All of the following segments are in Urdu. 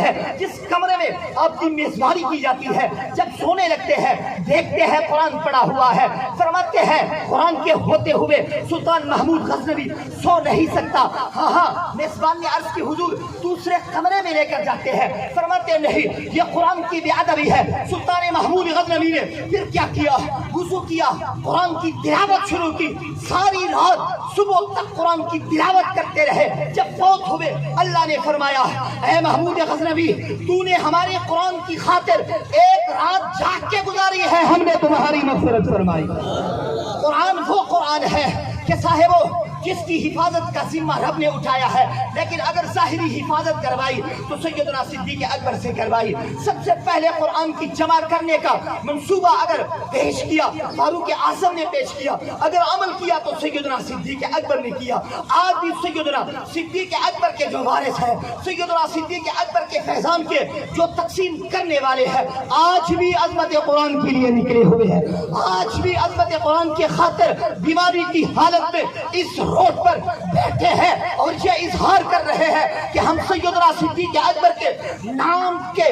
ہیں جس کمرے میں آپ کی میزبانی کی جاتی ہے، جب سونے لگتے ہیں دیکھتے ہیں قرآن پڑا ہوا ہے، فرماتے ہیں قرآن کے ہوتے ہوئے سلطان محمود غزنوی سو نہیں سکتا۔ ہاں میزبان نے عرض کی حضور دوسرے کمرے میں لے کر جاتے ہیں، فرماتے نہیں یہ قرآن کی بے ادبی ہے۔ سلطان محمود غزنوی نے پھر کیا کیا؟ وضو کیا، قرآن کی تلاوت شروع کی، ساری رات صبح تک قرآن کی تلاوت کرتے رہے۔ جب فوت ہوئے اللہ نے فرمایا اے محمود غزنوی تو نے ہمارے قرآن کی خاطر ایک رات جاگ کے گزاری ہے، ہم نے تمہاری مغفرت فرمائی۔ قرآن وہ قرآن ہے کہ صاحبو جس کی حفاظت کا ذمہ رب نے اٹھایا ہے، لیکن اگر ظاہری حفاظت کروائی تو سیدنا صدیق اکبر سے کروائی۔ سب سے پہلے قرآن کی جمع کرنے کا منصوبہ اگر پیش کیا فاروق اعظم نے پیش کیا، اگر عمل کیا تو سیدنا صدیق اکبر نے کیا۔ آج بھی سیدنا صدیق اکبر کے جو وارث ہیں، سیدنا صدیق اکبر کے فیضان کے جو تقسیم کرنے والے ہیں، آج بھی عظمت قرآن کے لیے نکلے ہوئے ہیں، آج بھی عظمت قرآن کے خاطر بیماری کی حالت میں اس روڈ پر بیٹھے ہیں اور یہ اظہار کر رہے ہیں کہ ہم سیدنا صدیق اکبر کے نام کے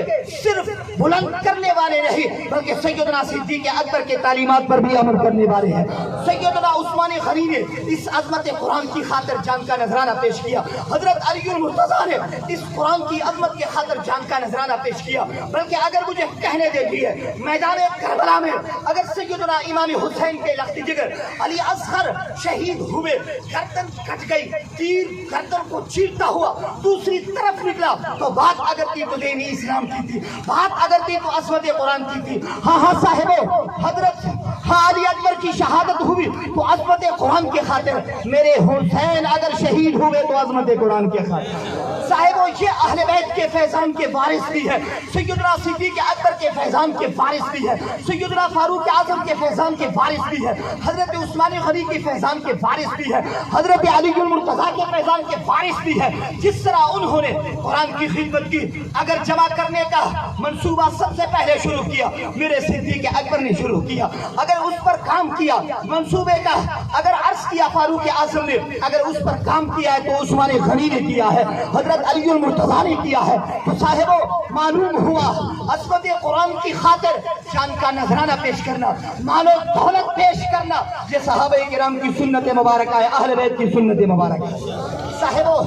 صرف بلند کرنے والے نہیں بلکہ سیدنا صدیق اکبر کے تعلیمات پر بھی عمل کرنے والے ہیں۔ سیدنا عثمان غنی نے اس عظمت قرآن کی خاطر جان کا نذرانہ پیش کیا، حضرت علی المرتضیٰ نے اس قرآن کی عظمت کے خاطر جان کا نذرانہ پیش کیا۔ بلکہ اگر مجھے کہنے دیجیے میدان کربلا میں اگر سیدنا امام حسین کے لخت جگر علی اصغر شہید ہوئے، گردن کٹ گئی، تیر گردن کو چیرتا ہوا دوسری طرف نکلا، تو بات اگر تھی تو دین اسلام کی تھی، بات اگر تھی تو عصمت قرآن کی تھی۔ ہاں صاحبو حضرت علی اکبر کی شہادت ہوئی تو عظمت قرآن کے خاطر، میرے حسین اگر شہید ہوئے تو عظمت قرآن کے خاطر۔ صاحبو یہ اہل بیت کے فیضان کے وارث بھی ہے، سیدنا صدیق اکبر کے فیضان کے وارث بھی ہے، سیدنا فاروق اعظم کے فیضان کے وارث بھی ہے، حضرت عثمان غنی کے فیضان کے وارث بھی ہے، حضرت علی المرتضیٰ کے فیضان کے وارث بھی ہے۔ جس طرح انہوں نے قرآن کی خدمت کی، اگر جمع کرنے کا منصوبہ سب سے پہلے شروع کیا میرے صدیق اکبر نے شروع کیا، اگر اس پر کام کیا منصوبے کا، اگر عرض کیا فاروق اعظم نے، اگر اس پر کام کیا ہے تو عثمان غنی نے کیا ہے، حضرت علی المرتضیٰ نے کیا ہے، تو صاحبو معلوم ہوا عظمت قرآن کی خاطر جان کا نذرانہ پیش کرنا، مال و دولت پیش کرنا، یہ صحابہ کرام کی سنت مبارکہ ہے، اہل بیت کی سنت مبارکہ ہے۔ صاحبو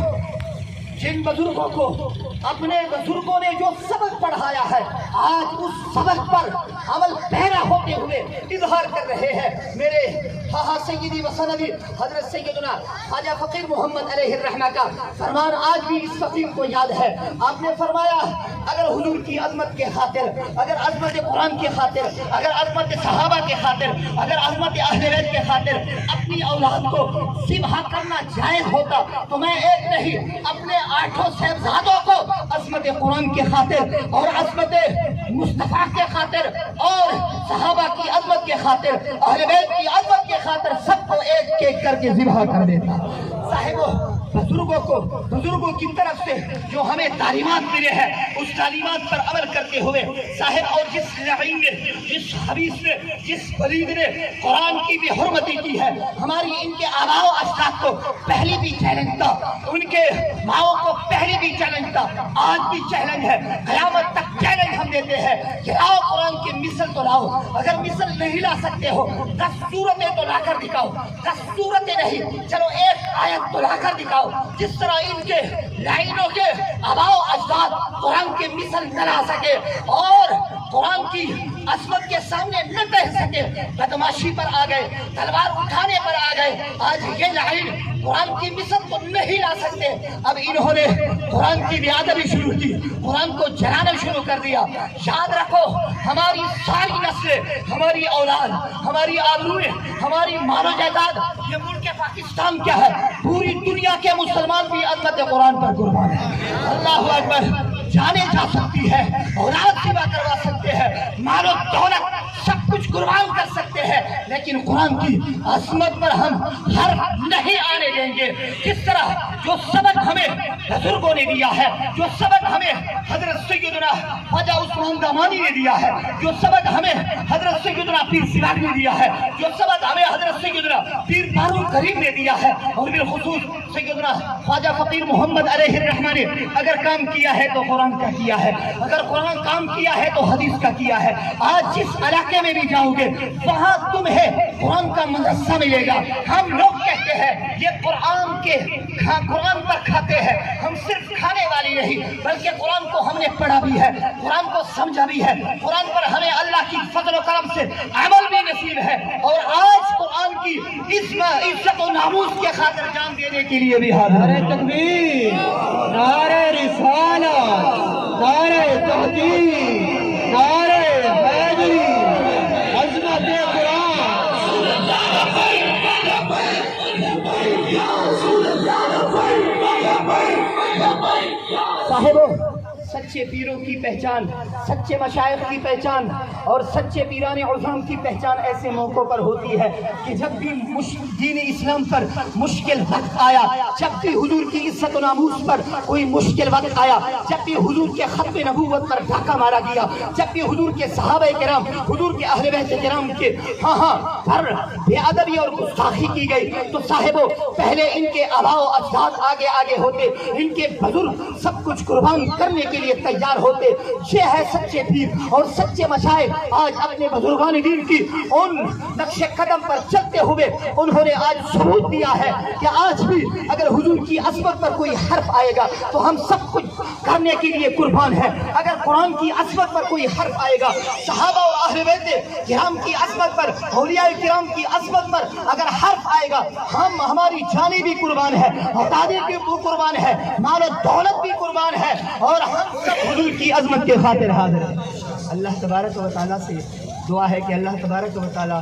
جن بزرگوں کو اپنے بزرگوں نے جو سبق پڑھایا ہے، آج اس سبق پر عمل پیرا ہوتے ہوئے اظہار کر رہے ہیں۔ میرے سیدی و سندی حضرت سیدنا خواجہ فقیر محمد علیہ الرحمہ کا فرمان آج بھی اس فقیر کو یاد ہے۔ آپ نے فرمایا اگر حضور کی عظمت کے خاطر، اگر عظمت قرآن کے خاطر، اگر عظمت صحابہ کے خاطر، اگر عظمت اہل بیت کے خاطر اپنی اولاد کو ذبح کرنا جائز ہوتا تو میں ایک نہیں اپنے 8 صاحبزادوں کو عظمت قرآن کے خاطر اور عظمت مصطفیٰ کے خاطر اور صحابہ کی عظمت کے خاطر، اہل بیت کی عظمت کے خاطر سب کو ایک ایک کر کے ذبح کر دیتا۔ صاحبو بزرگوں کی طرف سے جو ہمیں تعلیمات ملے ہیں اس تعلیمات پر عمل کرتے ہوئے صاحب، اور جس لعین نے، جس حبیث نے، جس ولید نے قرآن کی بھی حرمتی کی ہے، ہماری ان کے آباء و اجداد کو پہلی بھی چیلنج تھا، ان کے ماؤں کو پہلی بھی چیلنج تھا، آج بھی چیلنج ہے، قیامت تک چیلنج ہم دیتے ہیں کہ لاؤ قرآن کی مثل تو لاؤ، اگر مثل نہیں لا سکتے ہو 10 صورتیں تو لا کر دکھاؤ، 10 صورتیں نہیں چلو ایک آیت تو لا کر دکھاؤ، جس طرح ان کے لائنوں کے آباء و اجداد قرآن کے مثل نہ لا سکے اور قرآن کی عظمت کے سامنے نہ کہہ سکے، بدماشی پر آ گئے، تلوار اٹھانے پر آ گئے، آج یہ لائن قرآن کی مثل کو نہیں لا سکتے، اب انہوں نے قرآن کی بے ادبی شروع کی، قرآن کو جلانا شروع کر دیا۔ یاد رکھو ہماری ساری نسلیں، ہماری اولاد، ہماری آبروئیں، ہماری مال و جائیداد، یہ ملک پاکستان کیا ہے، پوری دنیا کے مسلمان بھی عظمت قرآن پر قربان ہیں۔ اللہ اکبر، جانیں جا سکتی ہے، اولاد سوا کروا سکتے ہیں، مال و دولت سب کچھ قربان کر سکتے ہیں، لیکن قرآن کی عظمت پر ہم حرف نہیں آنے دیں گے۔ جس طرح جو سبق ہمیں بزرگوں نے دیا ہے، جو سبق ہمیں حضرت سیدنا خواجہ عثمان دامانی نے دیا ہے، جو سبق ہمیں حضرت سیدنا پیر سراج نے دیا ہے، جو سبق ہمیں حضرت سیدنا پیر بارون کریم نے دیا ہے، اور بالخصوص سیدنا خواجہ فقیر محمد علیہ الرحمن نے اگر کام کیا ہے تو قرآن کا کیا ہے، اگر قرآن کام کیا ہے تو حدیث کا کیا ہے۔ آج جس علاقے میں بھی جاؤ گے وہاں تمہیں قرآن کا مدرسہ ملے گا۔ ہم لوگ کہتے ہیں یہ قرآن پر کھاتے ہیں، ہم صرف کھانے والی نہیں بلکہ قرآن کو ہم نے پڑھا بھی ہے، قرآن کو سمجھا بھی ہے، قرآن پر ہمیں اللہ کی فضل و کرم سے عمل بھی نصیب ہے، اور آج قرآن کی عزت و ناموس کے خاطر جان دینے کے لیے بھی حاضر ہیں۔ نعرہ تکبیر، نعرہ رسالت، نعرہ تحقیق، نعرہ حیدری، عظمت قرآن۔ صاحبوں، سچے پیروں کی پہچان، سچے مشائخ کی پہچان اور سچے پیران عظام کی پہچان ایسے موقعوں پر ہوتی ہے کہ جب بھی دین اسلام پر مشکل وقت آیا، جب بھی حضور کی عزت و ناموس پر کوئی مشکل وقت آیا، جب بھی حضور کے ختم نبوت پر ڈاکہ مارا گیا، جب بھی حضور کے صحابہ کرام، حضور کے اہل بیت کرام کے پر بے ادبی اور گستاخی کی گئی، تو صاحبوں پہلے ان کے آباء و اجداد آگے ہوتے، ان کے بزرگ سب کچھ قربان کرنے کے لیے تیار ہوتے۔ یہ ہے سچے پیر اور سچے مشائخ، آج اپنے بزرگان دین کی ان نقش قدم پر چلتے ہوئے انہوں نے آج ثبوت دیا ہے کہ آج بھی اگر حضور کی عظمت پر کوئی حرف آئے گا تو ہم سب کچھ کرنے کے لیے قربان ہیں۔ اگر قرآن کی عظمت پر کوئی حرف آئے گا، صحابہ اور اہل بیت کرام کی عظمت پر، اولیاء کرام کی عظمت پر اگر حرف آئے گا، ہماری جانیں بھی قربان ہے، اولادیں بھی قربان ہے، مال و دولت بھی قربان ہے، اور ہم سب حضور کی عظمت کے خاطر حاضر ہیں۔ اللہ تبارک و تعالیٰ سے دعا ہے کہ اللہ تبارک و تعالیٰ